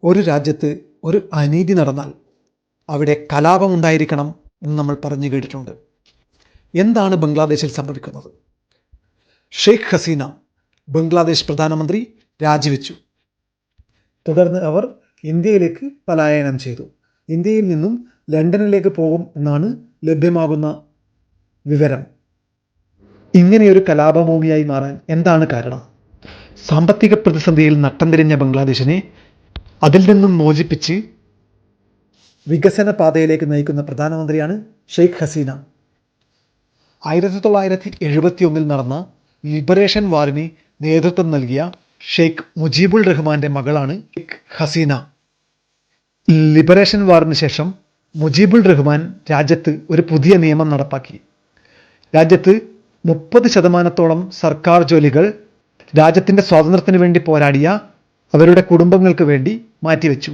ഒരു രാജ്യത്ത് ഒരു അനീതി നടന്നാൽ അവിടെ കലാപമുണ്ടായിരിക്കണം എന്ന് നമ്മൾ പറഞ്ഞു കേട്ടിട്ടുണ്ട്. എന്താണ് ബംഗ്ലാദേശിൽ സംഭവിക്കുന്നത്? ഷെയ്ഖ് ഹസീന ബംഗ്ലാദേശ് പ്രധാനമന്ത്രി രാജിവെച്ചു. തുടർന്ന് അവർ ഇന്ത്യയിലേക്ക് പലായനം ചെയ്തു. ഇന്ത്യയിൽ നിന്നും ലണ്ടനിലേക്ക് പോകും എന്നാണ് ലഭ്യമാകുന്ന വിവരം. ഇങ്ങനെയൊരു കലാപഭൂമിയായി മാറാൻ എന്താണ് കാരണം? സാമ്പത്തിക പ്രതിസന്ധിയിൽ നട്ടം തിരിഞ്ഞ ബംഗ്ലാദേശിനെ അതിൽ നിന്നും മോചിപ്പിച്ച് വികസന പാതയിലേക്ക് നയിക്കുന്ന പ്രധാനമന്ത്രിയാണ് ഷെയ്ഖ് ഹസീന. 1971 നടന്ന ലിബറേഷൻ വാറിന് നേതൃത്വം നൽകിയ ഷെയ്ഖ് മുജീബുൾ റഹ്മാന്റെ മകളാണ് ഷെയ്ഖ് ഹസീന. ലിബറേഷൻ വാറിന് ശേഷം മുജീബുൾ റഹ്മാൻ രാജ്യത്ത് ഒരു പുതിയ നിയമം നടപ്പാക്കി. രാജ്യത്ത് 30% സർക്കാർ ജോലികൾ രാജ്യത്തിൻ്റെ സ്വാതന്ത്ര്യത്തിന് വേണ്ടി പോരാടിയ അവരുടെ കുടുംബങ്ങൾക്ക് വേണ്ടി മാറ്റിവെച്ചു.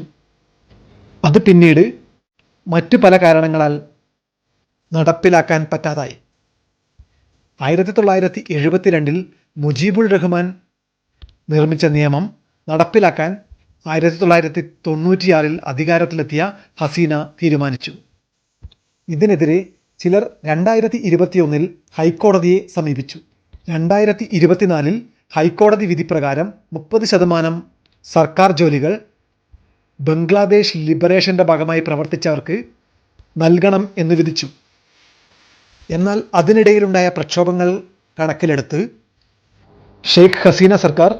അത് പിന്നീട് മറ്റു പല കാരണങ്ങളാൽ നടപ്പിലാക്കാൻ പറ്റാതായി. 1972 മുജീബുൾ റഹ്മാൻ നിർമ്മിച്ച നിയമം നടപ്പിലാക്കാൻ 1996 അധികാരത്തിലെത്തിയ ഹസീന തീരുമാനിച്ചു. ഇതിനെതിരെ ചിലർ 2021 ഹൈക്കോടതിയെ സമീപിച്ചു. 2024 ഹൈക്കോടതി വിധി പ്രകാരം 30% സർക്കാർ ജോലികൾ ബംഗ്ലാദേശ് ലിബറേഷൻ്റെ ഭാഗമായി പ്രവർത്തിച്ചവർക്ക് നൽകണം എന്ന് വിധിച്ചു. എന്നാൽ അതിനിടയിലുണ്ടായ പ്രക്ഷോഭങ്ങൾ കണക്കിലെടുത്ത് ഷെയ്ഖ് ഹസീന സർക്കാർ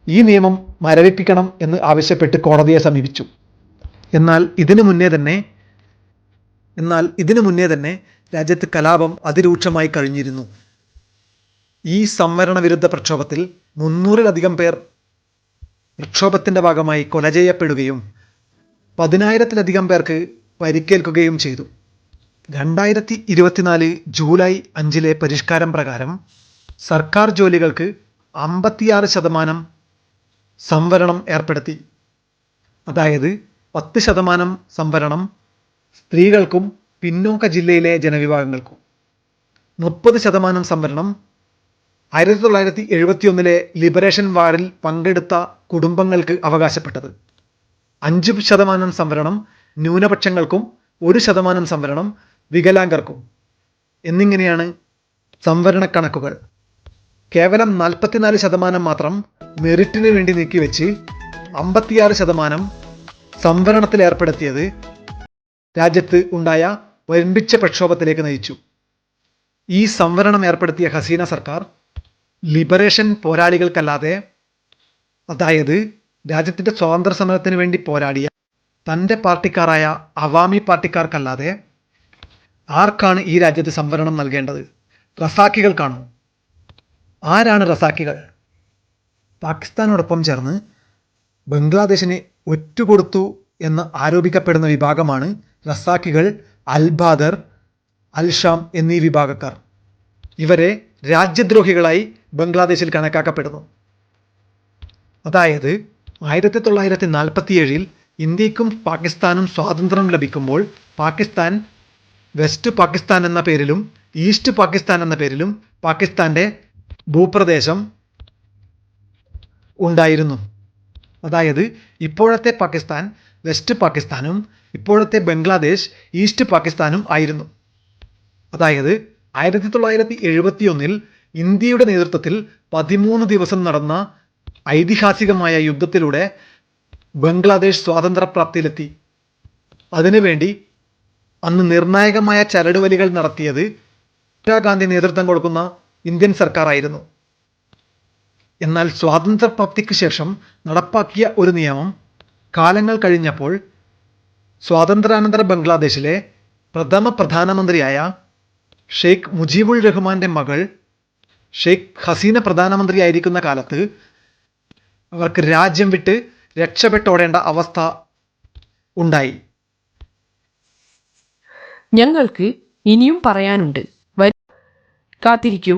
ഈ നിയമം മരവിപ്പിക്കണം എന്ന് ആവശ്യപ്പെട്ട് കോടതിയെ സമീപിച്ചു. എന്നാൽ ഇതിനു മുന്നേ തന്നെ രാജ്യത്ത് കലാപം അതിരൂക്ഷമായി കഴിഞ്ഞിരുന്നു. ഈ സംവരണ വിരുദ്ധ പ്രക്ഷോഭത്തിൽ 300-ലധികം പേർ പ്രക്ഷോഭത്തിൻ്റെ ഭാഗമായി കൊല ചെയ്യപ്പെടുകയും 10,000-ലധികം പേർക്ക് പരിക്കേൽക്കുകയും ചെയ്തു. 2024 ജൂലൈ 5 പരിഷ്കാരം പ്രകാരം സർക്കാർ ജോലികൾക്ക് 56% സംവരണം ഏർപ്പെടുത്തി. അതായത് 10% സംവരണം സ്ത്രീകൾക്കും പിന്നോക്ക ജില്ലയിലെ ജനവിഭാഗങ്ങൾക്കും, 30% സംവരണം 1971 ലിബറേഷൻ വാറിൽ പങ്കെടുത്ത കുടുംബങ്ങൾക്ക് അവകാശപ്പെട്ടത്, 5% സംവരണം ന്യൂനപക്ഷങ്ങൾക്കും 1% സംവരണം വികലാംഗർക്കും എന്നിങ്ങനെയാണ് സംവരണ കണക്കുകൾ. കേവലം 44% മാത്രം മെറിറ്റിന് വേണ്ടി നീക്കിവെച്ച് 56% സംവരണത്തിൽ ഏർപ്പെടുത്തിയത് രാജ്യത്ത് ഉണ്ടായ വൻപിച്ച പ്രക്ഷോഭത്തിലേക്ക് നയിച്ചു. ഈ സംവരണം ഏർപ്പെടുത്തിയ ഹസീന സർക്കാർ ലിബറേഷൻ പോരാളികൾക്കല്ലാതെ, അതായത് രാജ്യത്തിൻ്റെ സ്വാതന്ത്ര്യ സമരത്തിന് വേണ്ടി പോരാടിയ തൻ്റെ പാർട്ടിക്കാരായ അവാമി പാർട്ടിക്കാർക്കല്ലാതെ ആർക്കാണ് ഈ രാജ്യത്ത് സംവരണം നൽകേണ്ടത്? റസാക്കികൾക്കാണോ? ആരാണ് റസാക്കികൾ? പാകിസ്ഥാനോടൊപ്പം ചേർന്ന് ബംഗ്ലാദേശിനെ ഒറ്റുകൊടുത്തു എന്ന് ആരോപിക്കപ്പെടുന്ന വിഭാഗമാണ് റസാക്കികൾ, അൽബാദർ, അൽഷാം എന്നീ വിഭാഗക്കാർ. ഇവരെ രാജ്യദ്രോഹികളായി ബംഗ്ലാദേശിൽ കണക്കാക്കപ്പെടുന്നു. അതായത് 1947 ഇന്ത്യക്കും പാകിസ്ഥാനും സ്വാതന്ത്ര്യം ലഭിക്കുമ്പോൾ പാകിസ്ഥാൻ വെസ്റ്റ് പാകിസ്ഥാൻ എന്ന പേരിലും ഈസ്റ്റ് പാകിസ്ഥാൻ എന്ന പേരിലും പാകിസ്ഥാൻ്റെ ഭൂപ്രദേശം ഉണ്ടായിരുന്നു. അതായത് ഇപ്പോഴത്തെ പാകിസ്ഥാൻ വെസ്റ്റ് പാകിസ്ഥാനും ഇപ്പോഴത്തെ ബംഗ്ലാദേശ് ഈസ്റ്റ് പാകിസ്ഥാനും ആയിരുന്നു. അതായത് 1971 ഇന്ത്യയുടെ നേതൃത്വത്തിൽ 13 ദിവസം നടന്ന ഐതിഹാസികമായ യുദ്ധത്തിലൂടെ ബംഗ്ലാദേശ് സ്വാതന്ത്ര്യപ്രാപ്തിയിലെത്തി. അതിനുവേണ്ടി അന്ന് നിർണായകമായ ചരടുവലികൾ നടത്തിയത് ഇന്ദിരാഗാന്ധി നേതൃത്വം കൊടുക്കുന്ന ഇന്ത്യൻ സർക്കാർ ആയിരുന്നു. എന്നാൽ സ്വാതന്ത്ര്യപ്രാപ്തിക്ക് ശേഷം നടപ്പാക്കിയ ഒരു നിയമം കാലങ്ങൾ കഴിഞ്ഞപ്പോൾ സ്വാതന്ത്ര്യാനന്തര ബംഗ്ലാദേശിലെ പ്രഥമ പ്രധാനമന്ത്രിയായ ഷെയ്ഖ് മുജീബുൾ റഹ്മാന്റെ മകൾ ഷെയ്ഖ് ഹസീന പ്രധാനമന്ത്രിയായിരിക്കുന്ന കാലത്ത് അവർക്ക് രാജ്യം വിട്ട് രക്ഷപ്പെട്ടോടേണ്ട അവസ്ഥ ഉണ്ടായി. ഞങ്ങൾക്ക് ഇനിയും പറയാനുണ്ട്. കാത്തിരിക്കൂ.